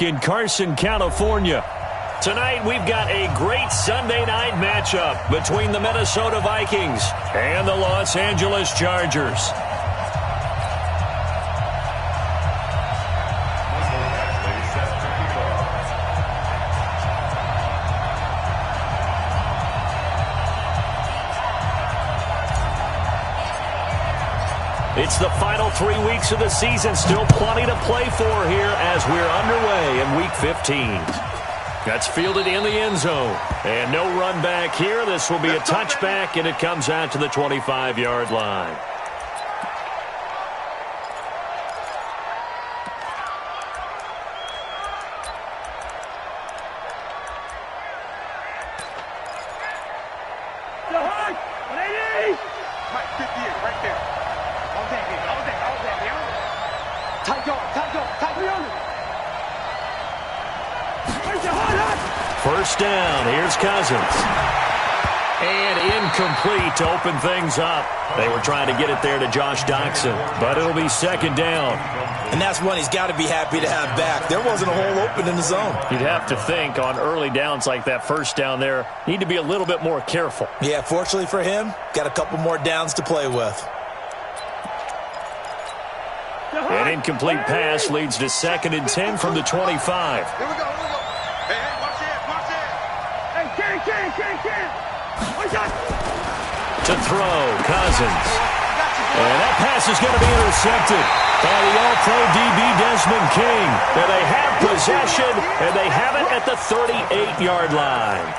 in Carson, California. Tonight, we've got a great Sunday night matchup between the Minnesota Vikings and the Los Angeles Chargers. It's the final 3 weeks of the season. Still plenty to play for here as we're underway in Week 15. That's fielded in the end zone. And no run back here. This will be a touchback, and it comes out to the 25-yard line. First down, here's Cousins. And incomplete to open things up. They were trying to get it there to Josh Doxson, but it'll be second down. And that's one he's got to be happy to have back. There wasn't a hole open in the zone. You'd have to think on early downs like that first down there, need to be a little bit more careful. Yeah, fortunately for him, got a couple more downs to play with. An incomplete pass leads to 2nd and 10 from the 25. Here we go, here we go. Hey, watch it, watch it. Hey, Ken. To throw, Cousins. And that pass is going to be intercepted by the All-Pro DB Desmond King. And they have possession, and they have it at the 38-yard line.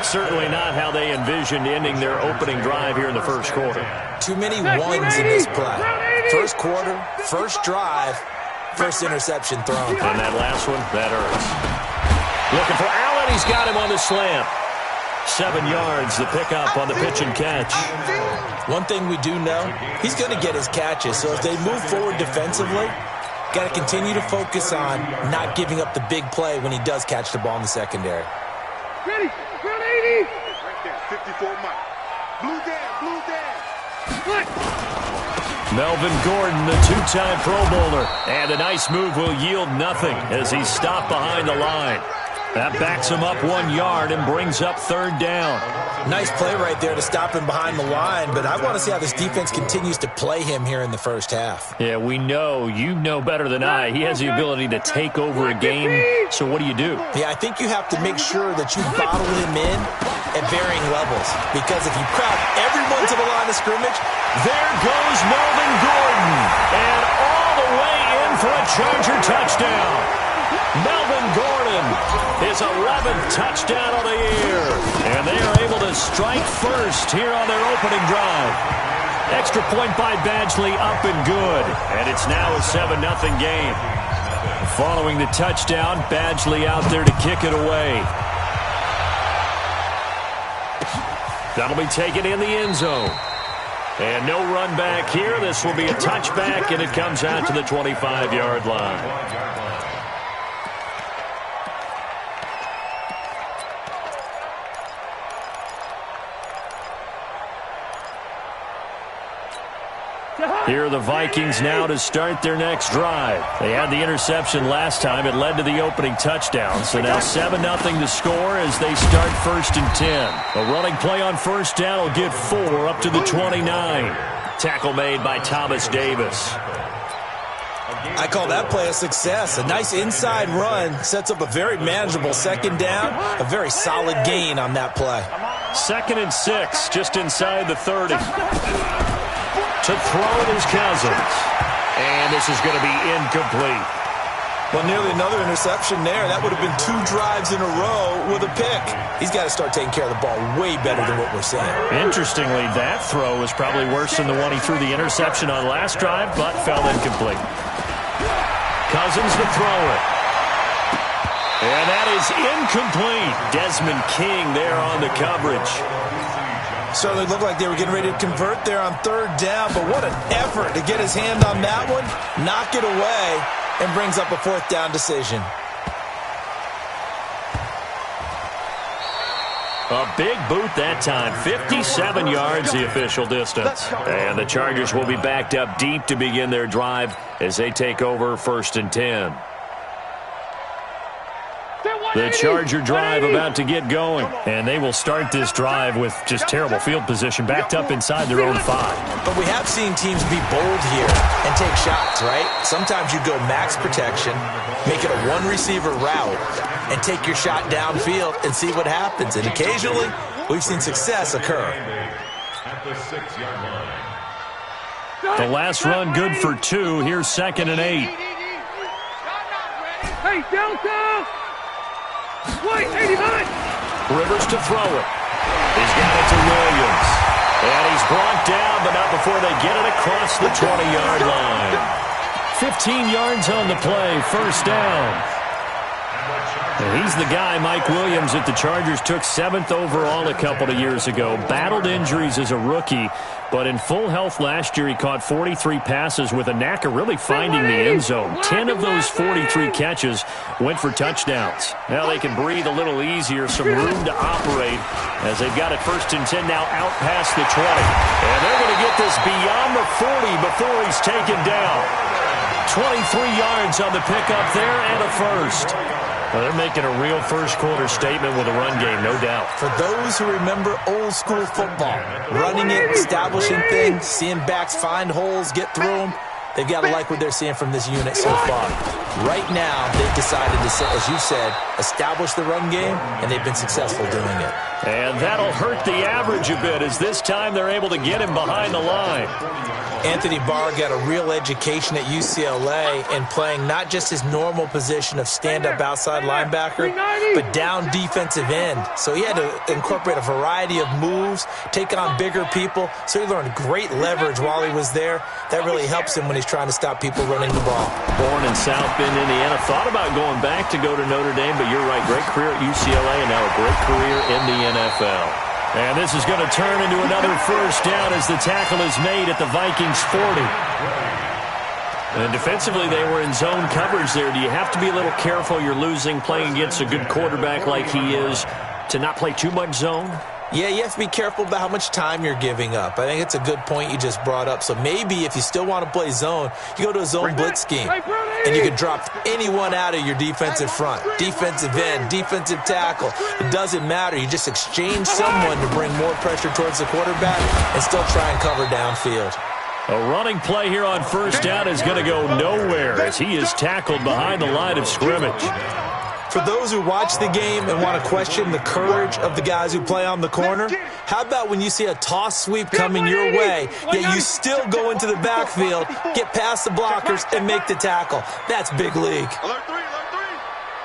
Certainly not how they envisioned ending their opening drive here in the first quarter. Too many ones in this play. First quarter, first drive, first interception thrown. And that last one, that hurts. Looking for Allen. He's got him on the slant. 7 yards, the pickup on the pitch and catch. One thing we do know, he's going to get his catches. So if they move forward defensively, got to continue to focus on not giving up the big play when he does catch the ball in the secondary. Ready, 80. Right there, 54 Mike. Blue down. Melvin Gordon, the two-time Pro Bowler. And a nice move will yield nothing as he's stopped behind the line. That backs him up 1 yard and brings up third down. Nice play right there to stop him behind the line, but I want to see how this defense continues to play him here in the first half. Yeah, we know. You know better than I. He has the ability to take over a game. So what do you do? Yeah, I think you have to make sure that you bottle him in at varying levels, because if you crowd everyone to the line of scrimmage, there goes Melvin Gordon. And all the way in for a Charger touchdown. Melvin Gordon, his 11th touchdown of the year. And they are able to strike first here on their opening drive. Extra point by Badgley, up and good. And it's now a 7-0 game. Following the touchdown, Badgley out there to kick it away. That'll be taken in the end zone. And no run back here. This will be a touchback, and it comes out to the 25-yard line. Here are the Vikings now to start their next drive. They had the interception last time. It led to the opening touchdown. So now 7-0 to score as they start 1st and 10. A running play on first down will get 4 up to the 29. Tackle made by Thomas Davis. I call that play a success. A nice inside run sets up a very manageable second down. A very solid gain on that play. 2nd and 6, just inside the 30. To throw it is Cousins. And this is going to be incomplete. Well, nearly another interception there. That would have been 2 drives in a row with a pick. He's got to start taking care of the ball way better than what we're seeing. Interestingly, that throw was probably worse than the one he threw the interception on last drive, but fell incomplete. Cousins to throw it. And that is incomplete. Desmond King there on the coverage. Certainly looked like they were getting ready to convert there on third down, but what an effort to get his hand on that one, knock it away, and brings up a 4th down decision. A big boot that time. 57 yards the official distance. And the Chargers will be backed up deep to begin their drive as they take over 1st and 10. The Charger drive about to get going, and they will start this drive with just terrible field position, backed up inside their own 5. But we have seen teams be bold here and take shots, right? Sometimes you go max protection, make it a one-receiver route, and take your shot downfield and see what happens. And occasionally, we've seen success occur. At the 6-yard line. The last run good for 2. Here's 2nd and 8. Hey, Delta! Wait, 89! Rivers to throw it. He's got it to Williams. And he's brought down, but not before they get it across the 20-yard line. 15 yards on the play, first down. And he's the guy, Mike Williams, that the Chargers took 7th overall a couple of years ago. Battled injuries as a rookie, but in full health last year, he caught 43 passes with a knack of really finding the end zone. 10 of those 43 catches went for touchdowns. Now they can breathe a little easier, some room to operate as they've got it 1st and 10 now out past the 20. And they're going to get this beyond the 40 before he's taken down. 23 yards on the pickup there and a first. Well, they're making a real first-quarter statement with a run game, no doubt. For those who remember old-school football, running it, establishing things, seeing backs find holes, get through them, they've got to like what they're seeing from this unit so far. Right now, they've decided to, as you said, establish the run game, and they've been successful doing it. And that'll hurt the average a bit, as this time they're able to get him behind the line. Anthony Barr got a real education at UCLA in playing not just his normal position of stand-up outside linebacker, but down defensive end. So he had to incorporate a variety of moves, take on bigger people. So he learned great leverage while he was there. That really helps him when he's trying to stop people running the ball. Born in South Bend, Indiana. Thought about going back to go to Notre Dame, but you're right. Great career at UCLA and now a great career in the NFL. And this is going to turn into another first down as the tackle is made at the Vikings 40. And defensively, they were in zone coverage there. Do you have to be a little careful? You're losing, playing against a good quarterback like he is, to not play too much zone? Yeah, you have to be careful about how much time you're giving up. I think it's a good point you just brought up. So maybe if you still want to play zone, you go to a zone blitz scheme. And you can drop anyone out of your defensive front. Defensive end, defensive tackle. It doesn't matter. You just exchange someone to bring more pressure towards the quarterback and still try and cover downfield. A running play here on first down is going to go nowhere as he is tackled behind the line of scrimmage. For those who watch the game and want to question the courage of the guys who play on the corner, how about when you see a toss sweep coming your way, yet you still go into the backfield, get past the blockers, and make the tackle? That's big league. Alert 3,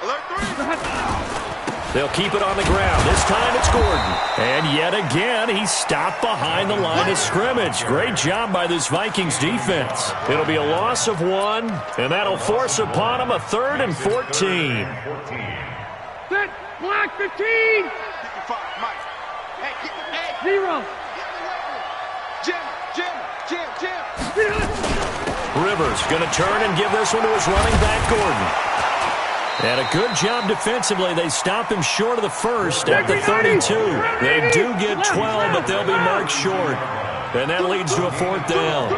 alert 3, alert 3. They'll keep it on the ground. This time it's Gordon. And yet again, he's stopped behind the line of scrimmage. Great job by this Vikings defense. It'll be a loss of 1, and that'll force upon him a 3rd and 14. Set, block 15. 55, Mike. Hey, 0. Jim. Rivers going to turn and give this one to his running back, Gordon. And a good job defensively. They stop him short of the first at the 32. They do get 12, but they'll be marked short. And that leads to a 4th down.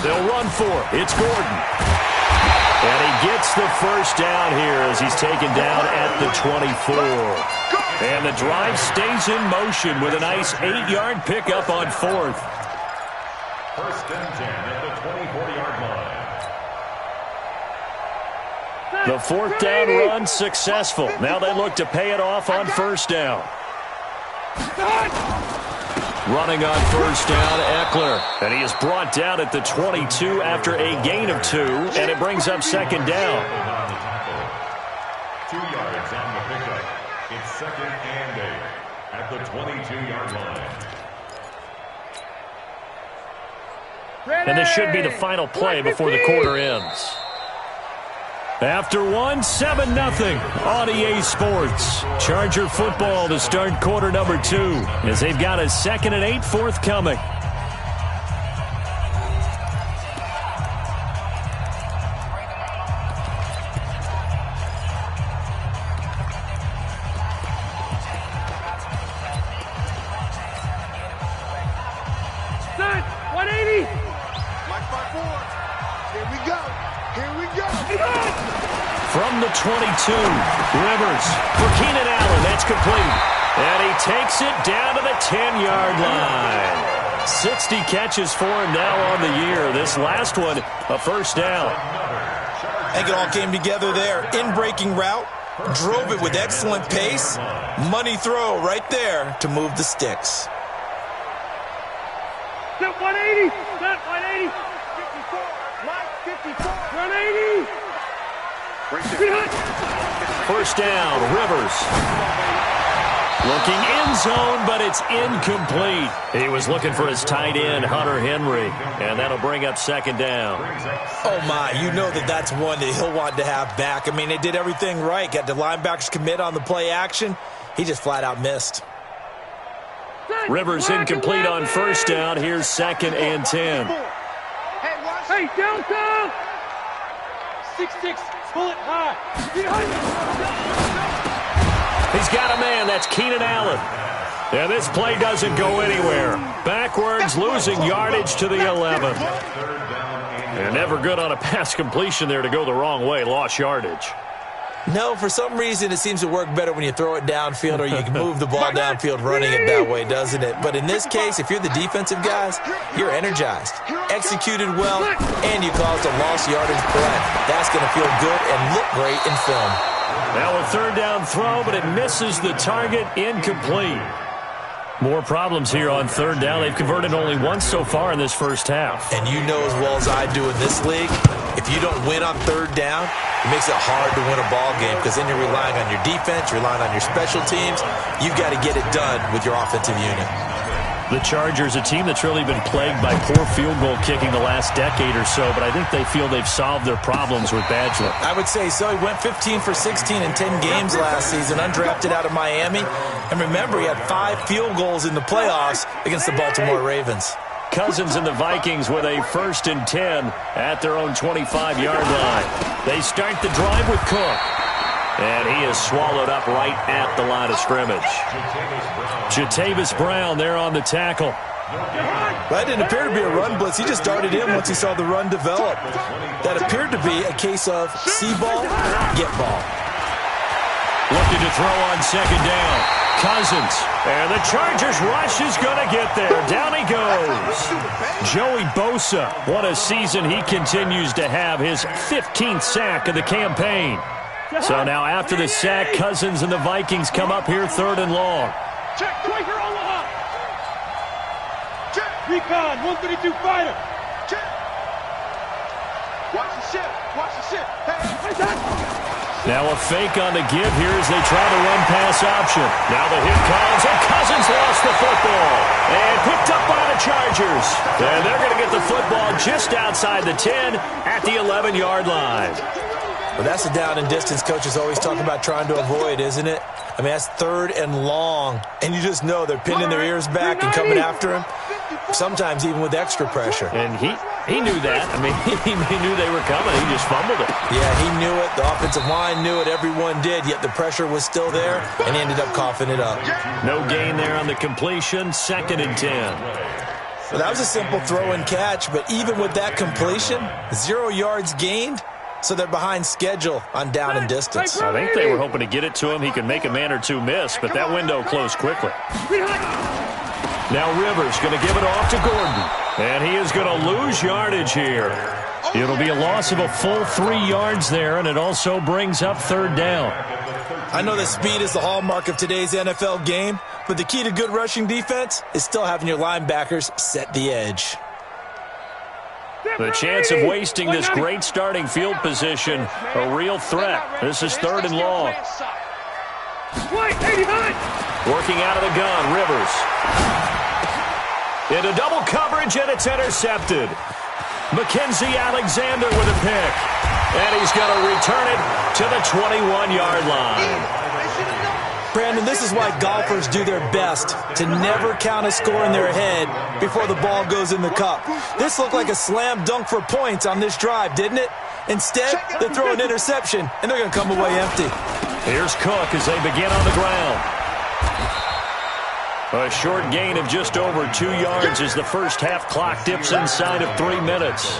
They'll run for it. It's Gordon. And he gets the first down here as he's taken down at the 24. And the drive stays in motion with a nice 8-yard pickup on 4th. 1st and 10 at the 24-yard line. The 4th down run successful. Now they look to pay it off on first down. Running on first down, Eckler. And he is brought down at the 22 after a gain of 2, and it brings up 2nd down. 2 yards on the pickup. It's 2nd and 8 at the 22-yard line. And this should be the final play before the quarter ends. After 1, 7-0 on EA Sports. Charger football to start quarter number 2 as they've got a 2nd and 8 forthcoming. Set, 180. Mike 5-4. Here we go. From the 22, Rivers for Keenan Allen. That's complete. And he takes it down to the 10-yard line. 60 catches for him now on the year. This last one, a first down. I think it all came together there. In-breaking route, drove it with excellent pace. Money throw right there to move the sticks. Set 180. Set 180. 54. Line 54. 180. First down, Rivers. Looking end zone, but it's incomplete. He was looking for his tight end, Hunter Henry, and that'll bring up second down. Oh, my, you know that's one that he'll want to have back. I mean, they did everything right. Got the linebackers commit on the play action. He just flat out missed. Rivers incomplete on first down. Here's second and 10. Hey, Delta! 6-6, pull it high. He's got a man. That's Keenan Allen. And this play doesn't go anywhere. Backwards, losing yardage to the 11. And never good on a pass completion there to go the wrong way. Lost yardage. No, for some reason it seems to work better when you throw it downfield or you can move the ball downfield running it that way, doesn't it? But in this case, if you're the defensive guys, you're energized, executed well, and you caused a lost yardage play. That's going to feel good and look great in film. Now a third down throw, but it misses the target, incomplete. More problems here on third down. They've converted only once so far in this first half. And you know as well as I do in this league, if you don't win on third down, it makes it hard to win a ball game because then you're relying on your defense, you're relying on your special teams. You've got to get it done with your offensive unit. The Chargers, a team that's really been plagued by poor field goal kicking the last decade or so, but I think they feel they've solved their problems with Badger. I would say so. He went 15 for 16 in 10 games last season, undrafted out of Miami. And remember, he had 5 field goals in the playoffs against the Baltimore Ravens. Cousins and the Vikings with a 1st and 10 at their own 25-yard line. They start the drive with Cook. And he is swallowed up right at the line of scrimmage. Jatavis Brown there on the tackle. That didn't appear to be a run blitz. He just darted in once he saw the run develop. That appeared to be a case of see ball, get ball. Looking to throw on second down. Cousins. And the Chargers rush is going to get there. Down he goes. Joey Bosa. What a season he continues to have. His 15th sack of the campaign. So now after the sack, Cousins and the Vikings come up here 3rd and long. Check, Quaker Omaha. Check. Recon, 132 fighter. Check. Watch the ship. Watch the ship. Hey. Now a fake on the give here as they try to run pass option. Now the hit comes, and Cousins lost the football. And picked up by the Chargers. And they're going to get the football just outside the 10 at the 11-yard line. Well, that's the down and distance coaches always talk about trying to avoid, isn't it? I mean, that's 3rd and long, and you just know they're pinning their ears back and coming after him, sometimes even with extra pressure. And he knew that. I mean, he knew they were coming. He just fumbled it. Yeah, he knew it. The offensive line knew it. Everyone did, yet the pressure was still there, and he ended up coughing it up. No gain there on the completion. 2nd and 10. Well, that was a simple throw and catch, but even with that completion, 0 yards gained. So they're behind schedule on down and distance. I think they were hoping to get it to him. He could make a man or two miss, but that window closed quickly. Now Rivers going to give it off to Gordon. And he is going to lose yardage here. It'll be a loss of a full 3 yards there, and it also brings up 3rd down. I know that speed is the hallmark of today's NFL game, but the key to good rushing defense is still having your linebackers set the edge. The chance of wasting this great starting field position, a real threat. This is 3rd and long. Working out of the gun, Rivers. Into double coverage, and it's intercepted. Mackenzie Alexander with a pick. And he's going to return it to the 21-yard line. Brandon, this is why golfers do their best to never count a score in their head before the ball goes in the cup. This looked like a slam dunk for points on this drive, didn't it? Instead, they throw an interception, and they're going to come away empty. Here's Cook as they begin on the ground. A short gain of just over 2 yards as the first half clock dips inside of 3 minutes.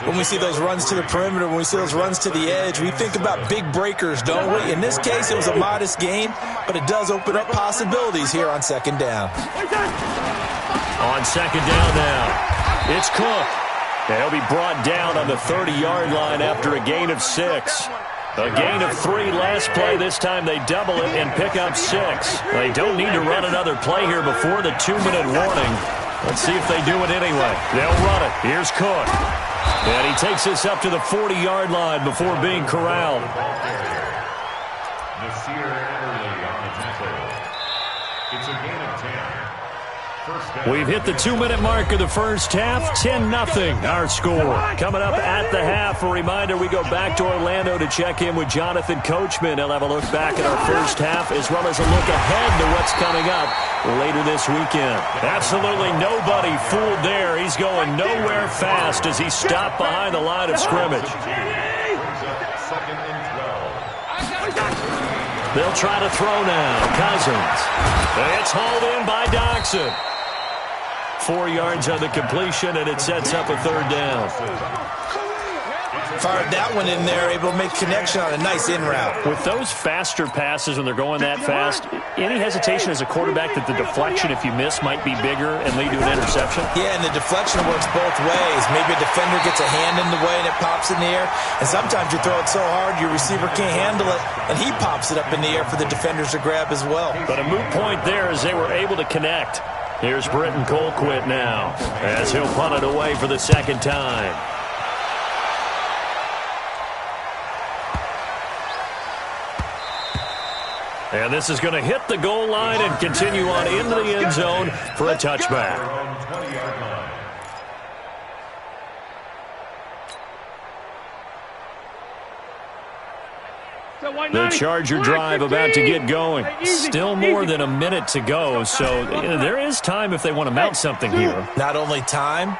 When we see those runs to the perimeter, when we see those runs to the edge, we think about big breakers, don't we? In this case, it was a modest gain, but it does open up possibilities here on second down. On second down now, it's Cook. And he'll be brought down on the 30-yard line after a gain of 6. A gain of 3 last play. This time they double it and pick up 6. They don't need to run another play here before the 2-minute warning. Let's see if they do it anyway. They'll run it. Here's Cook. And he takes this up to the 40-yard line before being corralled. It's a gain of 10. We've hit the 2-minute mark of the first half. 10-0 our score. Coming up at the half, a reminder, we go back to Orlando to check in with Jonathan Coachman. He'll have a look back at our first half as well as a look ahead to what's coming up later this weekend. Absolutely nobody fooled there. He's going nowhere fast as he stopped behind the line of scrimmage. They'll try to throw now. Cousins. It's hauled in by Doxson. 4 yards on the completion, and it sets up a third down. Fired that one in there, able to make connection on a nice in route. With those faster passes when they're going that fast, any hesitation as a quarterback that the deflection, if you miss, might be bigger and lead to an interception? Yeah, and the deflection works both ways. Maybe a defender gets a hand in the way and it pops in the air, and sometimes you throw it so hard your receiver can't handle it, and he pops it up in the air for the defenders to grab as well. But a moot point there as they were able to connect. Here's Britton Colquitt now as he'll punt it away for the second time. And this is going to hit the goal line and continue on into the end zone for a touchback. The Charger drive about to get going. Still more than a minute to go, so there is time if they want to mount something here. Not only time,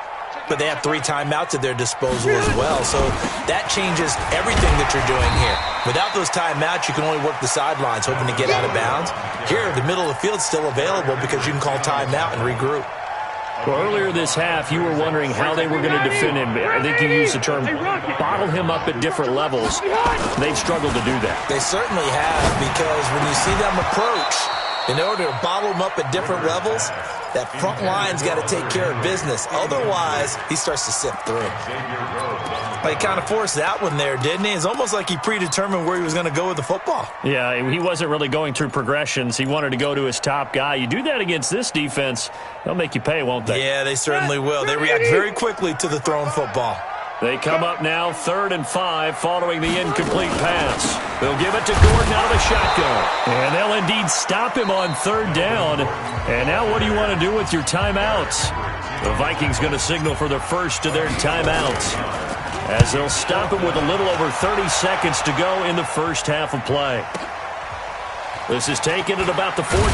but they have 3 timeouts at their disposal as well, so that changes everything that you're doing here. Without those timeouts, you can only work the sidelines, hoping to get out of bounds. Here, the middle of the field is still available because you can call timeout and regroup. Well, earlier this half, you were wondering how they were going to defend him. I think you used the term bottle him up at different levels. They've struggled to do that. They certainly have, because when you see them approach, in order to bottle him up at different levels, that front line's got to take care of business. Otherwise, he starts to sift through. But he kind of forced that one there, didn't he? It's almost like he predetermined where he was going to go with the football. Yeah, he wasn't really going through progressions. He wanted to go to his top guy. You do that against this defense, they'll make you pay, won't they? Yeah, they certainly will. They react very quickly to the thrown football. They come up now 3rd and 5 following the incomplete pass. They'll give it to Gordon out of the shotgun. And they'll indeed stop him on 3rd down. And now what do you want to do with your timeouts? The Vikings going to signal for the first of their timeouts, as they'll stop him with a little over 30 seconds to go in the first half of play. This is taken at about the 14.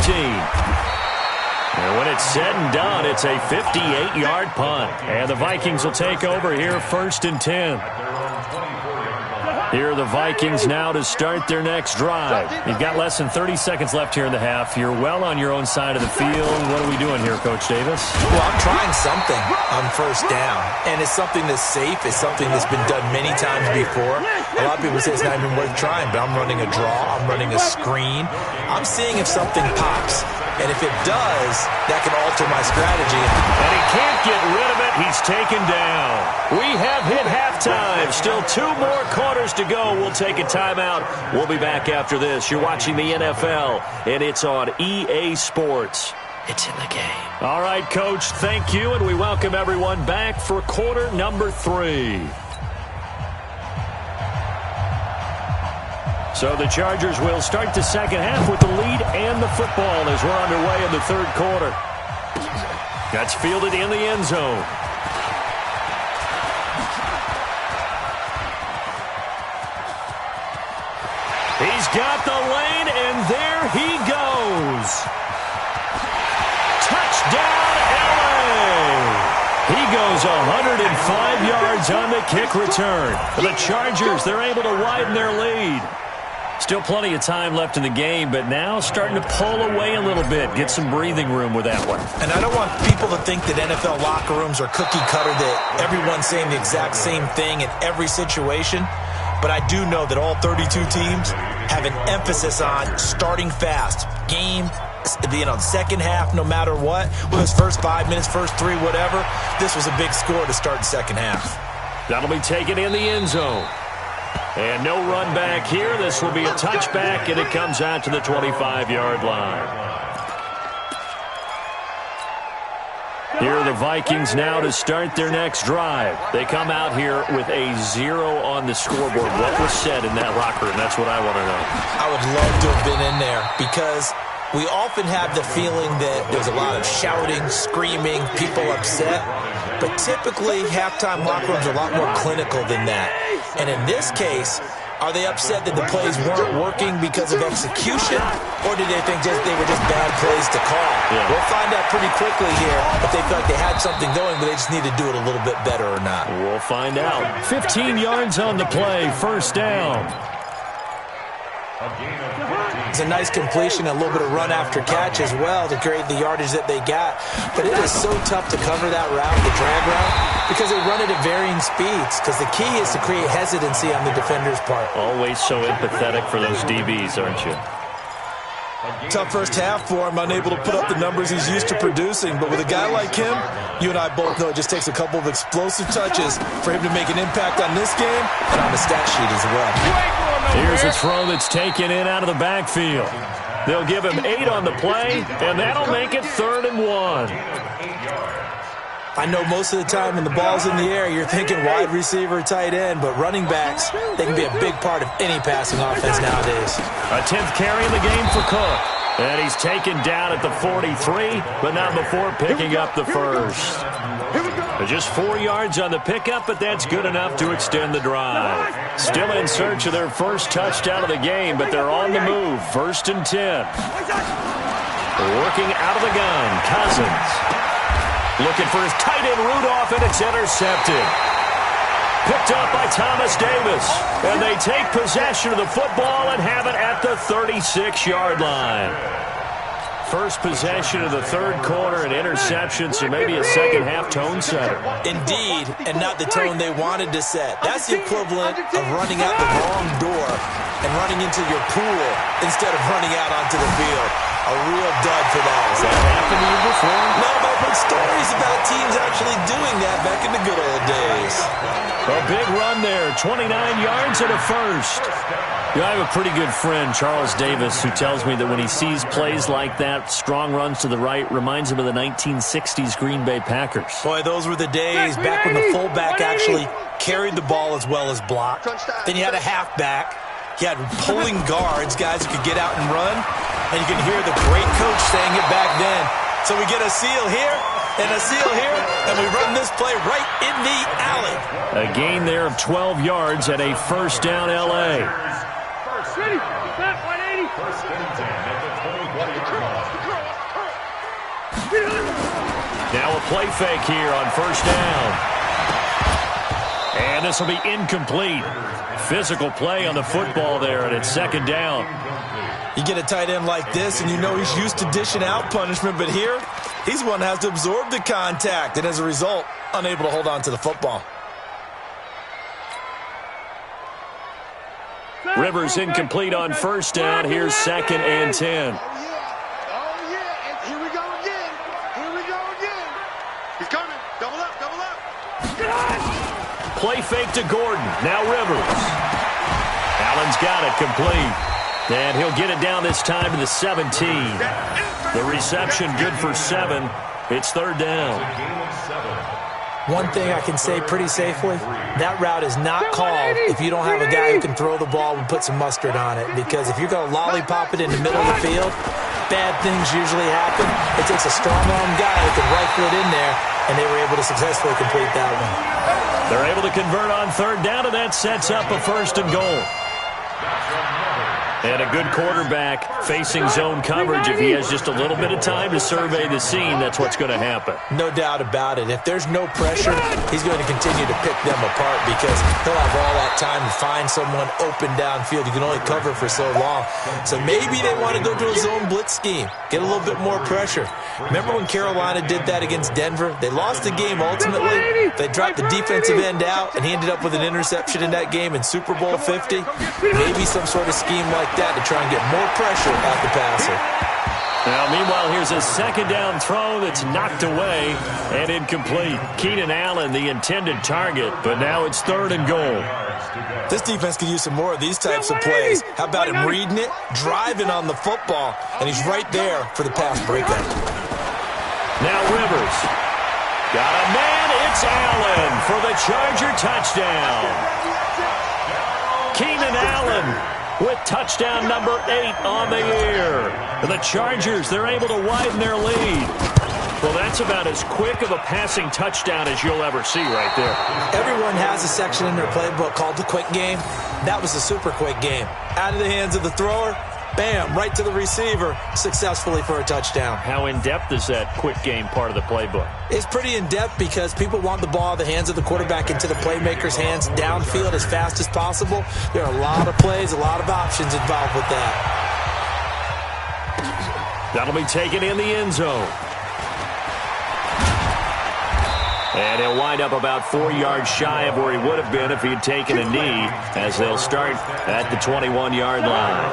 And when it's said and done, it's a 58-yard punt. And the Vikings will take over here 1st and 10. Here are the Vikings now to start their next drive. You've got less than 30 seconds left here in the half. You're well on your own side of the field. What are we doing here, Coach Davis? Well, I'm trying something on 1st down, and it's something that's safe. It's something that's been done many times before. A lot of people say it's not even worth trying, but I'm running a draw. I'm running a screen. I'm seeing if something pops. And if it does, that can alter my strategy. And he can't get rid of it. He's taken down. We have hit halftime. Still 2 more quarters to go. We'll take a timeout. We'll be back after this. You're watching the NFL, and it's on EA Sports. It's in the game. All right, Coach, thank you, and we welcome everyone back for quarter number 3. So the Chargers will start the second half with the lead and the football as we're underway in the 3rd quarter. That's fielded in the end zone. He's got the lane, and there he goes. Touchdown, LA! He goes 105 yards on the kick return. The Chargers, they're able to widen their lead. Still plenty of time left in the game, but now starting to pull away a little bit. Get some breathing room with that one. And I don't want people to think that NFL locker rooms are cookie cutter, that everyone's saying the exact same thing in every situation. But I do know that all 32 teams have an emphasis on starting fast. Game, second half, no matter what. Whether it's first 5 minutes, first 3, whatever. This was a big score to start the second half. That'll be taken in the end zone. And no run back here. This will be a touchback, and it comes out to the 25-yard line. Here are the Vikings now to start their next drive. They come out here with a 0 on the scoreboard. What was said in that locker room? That's what I want to know. I would love to have been in there because we often have the feeling that there's a lot of shouting, screaming, people upset. But typically, halftime locker rooms are a lot more clinical than that. And in this case, are they upset that the plays weren't working because of execution? Or do they think they were just bad plays to call? Yeah. We'll find out pretty quickly here if they feel like they had something going, but they just need to do it a little bit better or not. We'll find out. 15 yards on the play, first down. It's a nice completion, a little bit of run after catch as well to create the yardage that they got. But it is so tough to cover that route, the drag route, because they run it at varying speeds. Because the key is to create hesitancy on the defender's part. Always so empathetic for those DBs, aren't you? Tough first half for him, unable to put up the numbers he's used to producing. But with a guy like him, you and I both know it just takes a couple of explosive touches for him to make an impact on this game and on the stat sheet as well. Here's a throw that's taken in out of the backfield. They'll give him 8 on the play, and that'll make it 3rd and 1. I know most of the time when the ball's in the air, you're thinking wide receiver, tight end, but running backs, they can be a big part of any passing offense nowadays. A 10th carry in the game for Cook. And he's taken down at the 43, but not before picking up the first. Just 4 yards on the pickup, but that's good enough to extend the drive. Still in search of their first touchdown of the game, but they're on the move. 1st and 10. Working out of the gun, Cousins. Looking for his tight end, Rudolph, and it's intercepted. Picked up by Thomas Davis. And they take possession of the football and have it at the 36-yard line. First possession of the third quarter, an interception, so maybe a second-half tone setter. Indeed, and not the tone they wanted to set. That's the equivalent of running out the wrong door and running into your pool instead of running out onto the field. A real dud for that. Has that happened to you before? No, but I've heard stories about teams actually doing that back in the good old days. A big run there, 29 yards and a first. You know, I have a pretty good friend, Charles Davis, who tells me that when he sees plays like that, strong runs to the right, reminds him of the 1960s Green Bay Packers. Boy, those were the days back when the fullback actually carried the ball as well as blocked. Then you had a halfback. You had pulling guards, guys who could get out and run. And you can hear the great coach saying it back then. So we get a seal here and a seal here, and we run this play right in the alley. A gain there of 12 yards at a first down L.A. Ready, set, 180. First and 10 at the 20-yard line. Now a play fake here on first down. And this will be incomplete. Physical play on the football there, and it's second down. You get a tight end like this, and you know he's used to dishing out punishment, but here, he's one that has to absorb the contact, and as a result, unable to hold on to the football. Rivers incomplete on first down. Here's 2nd and 10. Oh, yeah. And here we go again. Here we go again. He's coming. Double up, double up. Play fake to Gordon. Now Rivers. Allen's got it complete. And he'll get it down this time to the 17. The reception good for 7. It's third down. One thing I can say pretty safely, that route is not called if you don't have a guy who can throw the ball and put some mustard on it. Because if you're going to lollipop it in the middle of the field, bad things usually happen. It takes a strong-arm guy who can rifle it in there, and they were able to successfully complete that one. They're able to convert on third down, and that sets up a 1st and goal. And a good quarterback facing zone coverage, if he has just a little bit of time to survey the scene, that's what's going to happen. No doubt about it. If there's no pressure, he's going to continue to pick them apart because he'll have all that time to find someone open downfield. You can only cover for so long. So maybe they want to go to a zone blitz scheme, get a little bit more pressure. Remember when Carolina did that against Denver? They lost the game ultimately. They dropped the defensive end out, and he ended up with an interception in that game in Super Bowl 50. Maybe some sort of scheme like that to try and get more pressure at the passer. Now, meanwhile, here's a second down throw that's knocked away and incomplete. Keenan Allen, the intended target, but now it's 3rd and goal. This defense could use some more of these types of plays. How about him reading it, driving on the football, and he's right there for the pass breakup. Now Rivers. Got a man. It's Allen for the Charger touchdown. Keenan Allen with touchdown number 8 on the year. The Chargers, they're able to widen their lead. Well, that's about as quick of a passing touchdown as you'll ever see right there. Everyone has a section in their playbook called the quick game. That was a super quick game. Out of the hands of the thrower, bam, right to the receiver, successfully for a touchdown. How in-depth is that quick game part of the playbook? It's pretty in-depth because people want the ball in the hands of the quarterback into the playmaker's hands downfield as fast as possible. There are a lot of plays, a lot of options involved with that. That'll be taken in the end zone. And he'll wind up about 4 yards shy of where he would have been if he'd taken a knee, as they'll start at the 21-yard line.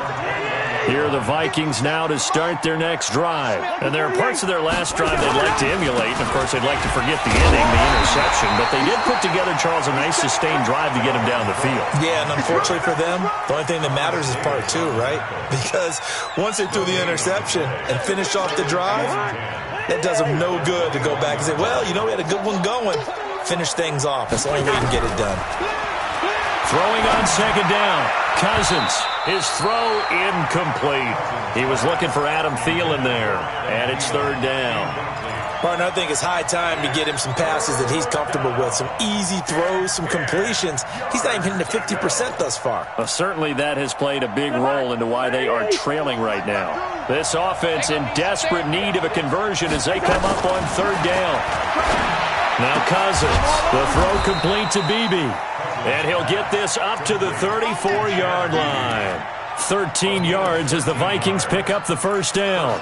Here are the Vikings now to start their next drive. And there are parts of their last drive they'd like to emulate. And, of course, they'd like to forget the inning, the interception. But they did put together, Charles, a nice sustained drive to get him down the field. Yeah, and unfortunately for them, the only thing that matters is part 2, right? Because once they threw the interception and finished off the drive, it does them no good to go back and say, well, you know, we had a good one going. Finish things off. That's the only way you can get it done. Throwing on second down. Cousins. His throw incomplete. He was looking for Adam Thielen there. And it's 3rd down. Martin, I think it's high time to get him some passes that he's comfortable with. Some easy throws, some completions. He's not even hitting to 50% thus far. Well, certainly that has played a big role into why they are trailing right now. This offense in desperate need of a conversion as they come up on 3rd down. Now Cousins. The throw complete to Beebe. And he'll get this up to the 34-yard line. 13 yards as the Vikings pick up the 1st down.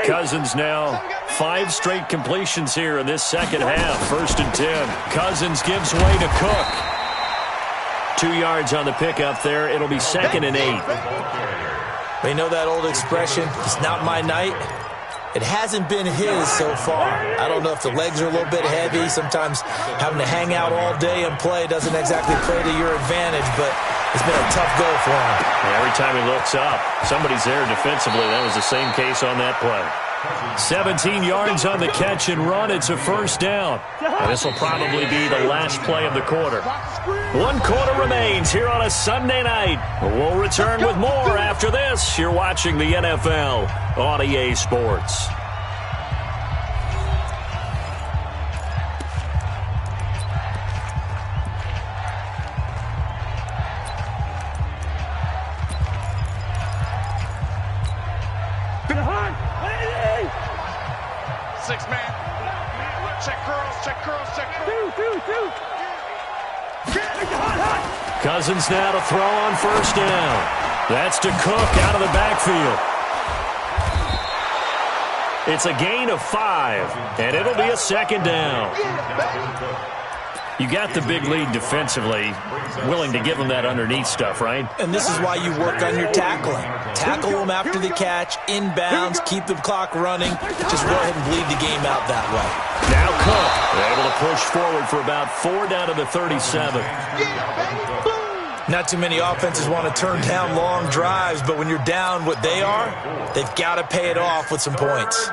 Cousins now 5 straight completions here in this second half. 1st and 10. Cousins gives way to Cook. 2 yards on the pickup there. It'll be 2nd and 8. We know that old expression, it's not my night. It hasn't been his so far. I don't know if the legs are a little bit heavy. Sometimes having to hang out all day and play doesn't exactly play to your advantage, but it's been a tough go for him. Every time he looks up, somebody's there defensively. That was the same case on that play. 17 yards on the catch and run. It's a 1st down. And this will probably be the last play of the quarter. 1 quarter remains here on a Sunday night. We'll return with more after this. You're watching the NFL on EA Sports. Cousins now to throw on 1st down. That's to Cook out of the backfield. It's a gain of 5, and it'll be a 2nd down. You got the big lead defensively, willing to give them that underneath stuff, right? And this is why you work on your tackling. Tackle them after the catch, inbounds, keep the clock running. Just go ahead and bleed the game out that way. Now Cook, able to push forward for about 4 down to the 37. Not too many offenses want to turn down long drives, but when you're down what they are, they've got to pay it off with some points.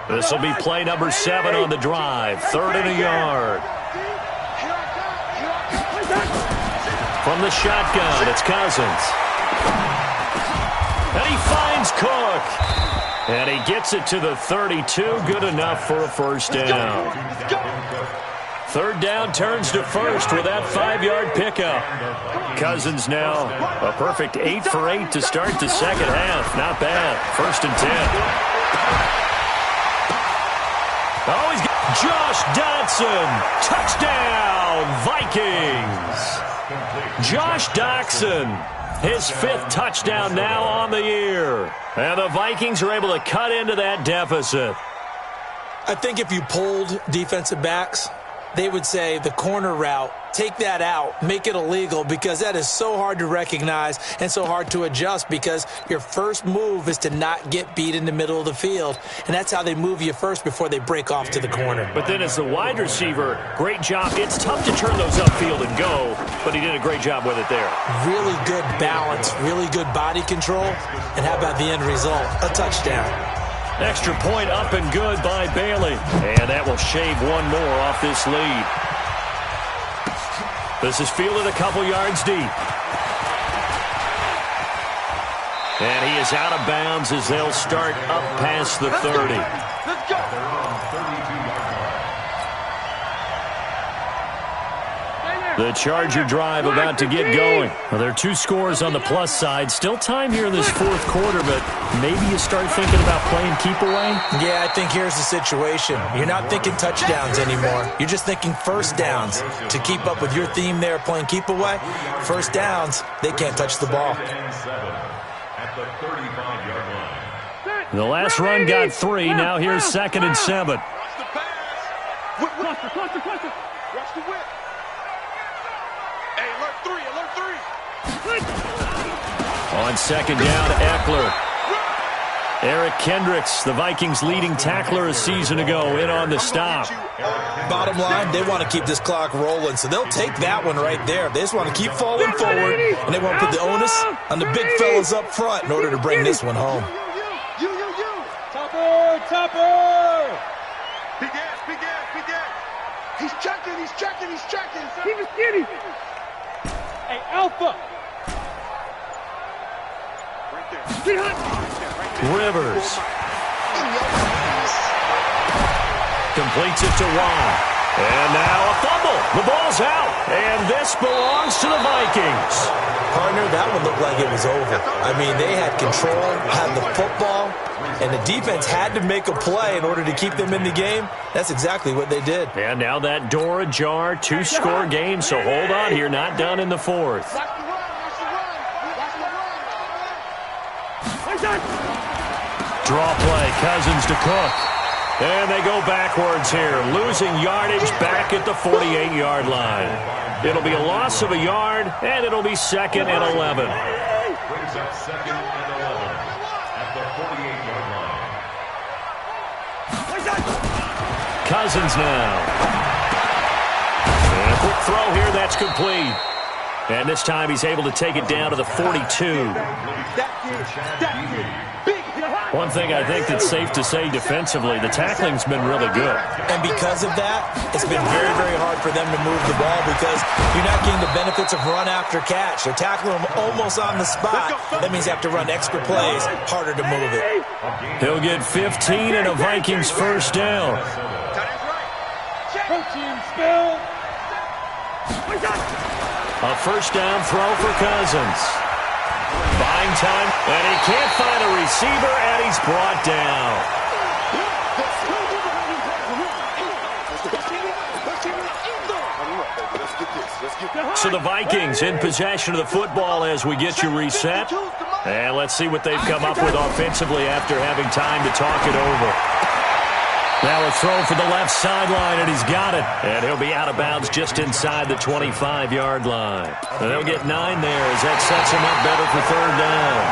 This will be play number 7 on the drive. 3rd and a yard. From the shotgun, it's Cousins. And he finds Cook. And he gets it to the 32. Good enough for a 1st down. Third down turns to first with that 5-yard pickup. Cousins now a perfect 8 for 8 to start the second half. Not bad. 1st and 10. Oh, he's got Josh Dotson. Touchdown, Vikings. Josh Dotson, his 5th touchdown now on the year. And the Vikings are able to cut into that deficit. I think if you polled defensive backs, they would say the corner route, take that out, make it illegal, because that is so hard to recognize and so hard to adjust, because your first move is to not get beat in the middle of the field. And that's how they move you first before they break off to the corner. But then as the wide receiver, great job. It's tough to turn those upfield and go, but he did a great job with it there. Really good balance, really good body control. And how about the end result? A touchdown. Extra point up and good by Bailey. And that will shave one more off this lead. This is fielded a couple yards deep. And he is out of bounds as they'll start up past the 30. Let's go. The Charger drive about to get going. Well, there are 2 scores on the plus side. Still time here in this 4th quarter, but maybe you start thinking about playing keep away? Yeah, I think here's the situation. You're not thinking touchdowns anymore. You're just thinking first downs. To keep up with your theme there, playing keep away, first downs, they can't touch the ball. The last run got 3. Now here's 2nd and 7. Watch the pass. Watch the whip. Hey, alert 3, alert 3. On 2nd down, Eckler. Eric Kendricks, the Vikings' leading tackler a season ago, in on the stop. Bottom line, they want to keep this clock rolling, so they'll take that one right there. They just want to keep falling forward, and they want to put the onus on the big fellas up front in order to bring this one home. You. Topper! Big ass. He's checking. Keep it skinny. Hey, Alpha. Right there. Get hot. Rivers. Completes it to Juan. And now a fumble. The ball's out. And this belongs to the Vikings. Partner, that one looked like it was over. I mean, they had control, had the football, and the defense had to make a play in order to keep them in the game. That's exactly what they did. And now that door ajar, 2-score game, so hold on here, not done in the 4th. Draw play, Cousins to Cook. And they go backwards here, losing yardage back at the 48-yard line. It'll be a loss of a yard, and it'll be 2nd and 11. Brings up 2nd and 11 at the 48-yard line. Cousins now. And a quick throw here, that's complete. And this time he's able to take it down to the 42. One thing I think that's safe to say defensively, the tackling's been really good. And because of that, it's been very, very hard for them to move the ball because you're not getting the benefits of run after catch. They're tackling them almost on the spot. That means they have to run extra plays, harder to move it. He'll get 15 and a Vikings first down. Protein spill. A first down throw for Cousins. Buying time, and he can't find a receiver, and he's brought down. So the Vikings in possession of the football as we get you reset. And let's see what they've come up with offensively after having time to talk it over. Now a throw for the left sideline, and he's got it. And he'll be out of bounds just inside the 25-yard line. And they'll get 9 there as that sets him up better for 3rd down.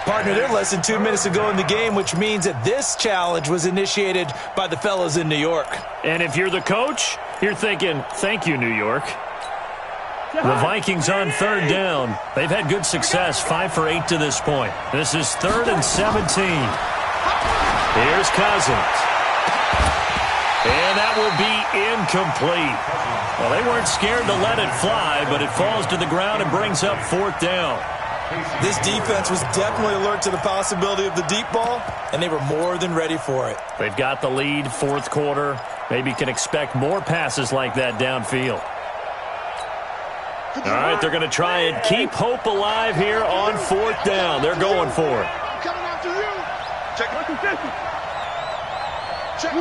Partner, they're less than 2 minutes to go in the game, which means that this challenge was initiated by the fellas in New York. And if you're the coach, you're thinking, thank you, New York. The Vikings on 3rd down. They've had good success, 5 for 8 to this point. This is 3rd and 17. Here's Cousins. And that will be incomplete. Well, they weren't scared to let it fly, but it falls to the ground and brings up 4th down. This defense was definitely alert to the possibility of the deep ball, and they were more than ready for it. They've got the lead, fourth quarter. Maybe can expect more passes like that downfield. All right, they're going to try and keep hope alive here on fourth down. They're going for it. Coming after you. Check it. Check.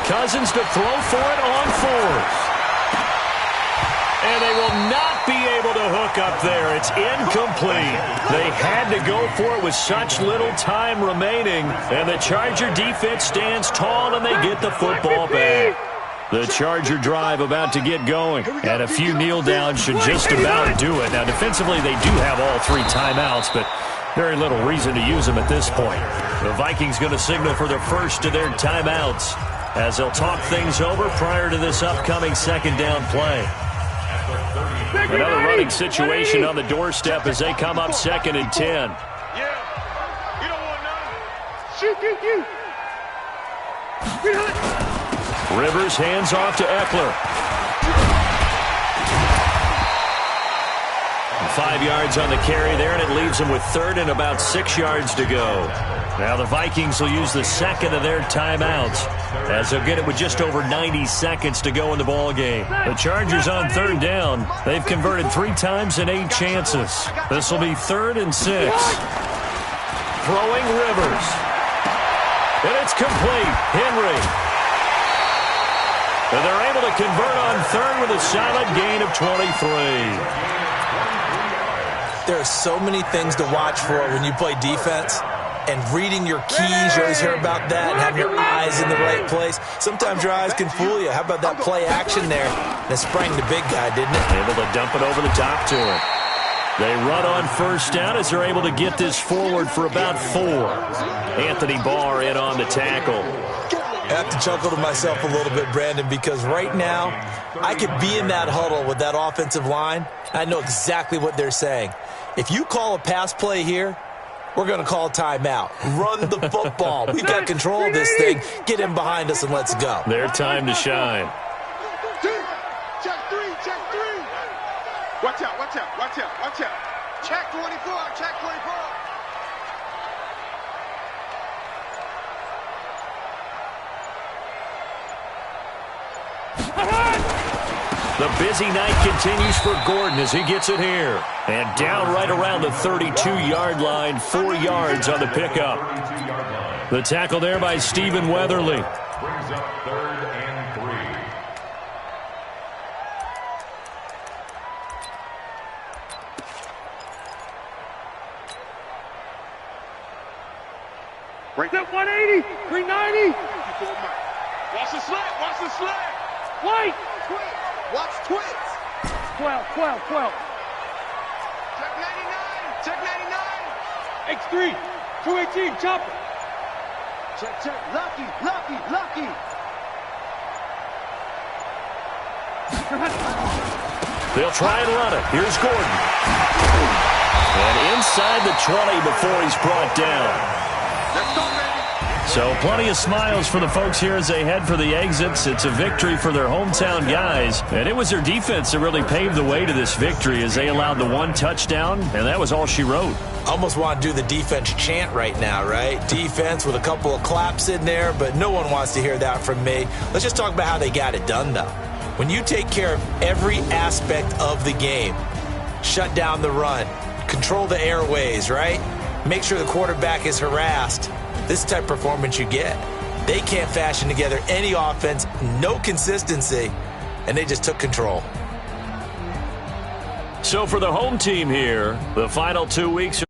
Cousins to throw for it on fourth. And they will not be able to hook up there. It's incomplete. They had to go for it with such little time remaining. And the Charger defense stands tall, and they get the football back. The Charger drive about to get going. And a few kneel downs should just about do it. Now, defensively, they do have all three timeouts, but very little reason to use them at this point. The Vikings going to signal for the first of their timeouts as they'll talk things over prior to this upcoming second down play. Another running situation on the doorstep as they come up 2nd and 10. Yeah. You don't want none. Shoot. Rivers hands off to Eckler. 5 yards on the carry there, and it leaves them with 3rd and about 6 yards to go. Now the Vikings will use the second of their timeouts as they'll get it with just over 90 seconds to go in the ball game. The Chargers on 3rd down. They've converted 3 times in 8 chances. This will be 3rd and 6. Throwing Rivers. And it's complete. Henry. And they're able to convert on 3rd with a solid gain of 23. There are so many things to watch for when you play defense. And reading your keys, you always hear about that, and having your eyes in the right place. Sometimes your eyes can fool you. How about that play action there? And it sprang the big guy, didn't it? Able to dump it over the top to him. They run on first down as they're able to get this forward for about 4. Anthony Barr in on the tackle. I have to chuckle to myself a little bit, Brandon, because right now I could be in that huddle with that offensive line. I know exactly what they're saying. If you call a pass play here, we're going to call timeout. Run the football. We've got control of this thing. Get in behind us and let's go. Their time to shine. Check 3. Watch out. Check 24. The busy night continues for Gordon as he gets it here. And down right around the 32-yard line, 4 yards on the pickup. The tackle there by Stephen Weatherly. Brings up 3rd and 3. Break up 180, 390. Watch the slant. White. Watch twits. 12. Check 99. X3, 218, chopper. Check. Lucky. They'll try and run it. Here's Gordon. And inside the 20 before he's brought down. Let's go, baby. So plenty of smiles for the folks here as they head for the exits. It's a victory for their hometown guys. And it was their defense that really paved the way to this victory as they allowed the 1 touchdown, and that was all she wrote. Almost want to do the defense chant right now, right? Defense with a couple of claps in there, but no one wants to hear that from me. Let's just talk about how they got it done, though. When you take care of every aspect of the game, shut down the run, control the airways, right? Make sure the quarterback is harassed. This type of performance you get. They can't fashion together any offense, no consistency, and they just took control. So for the home team here, the final 2 weeks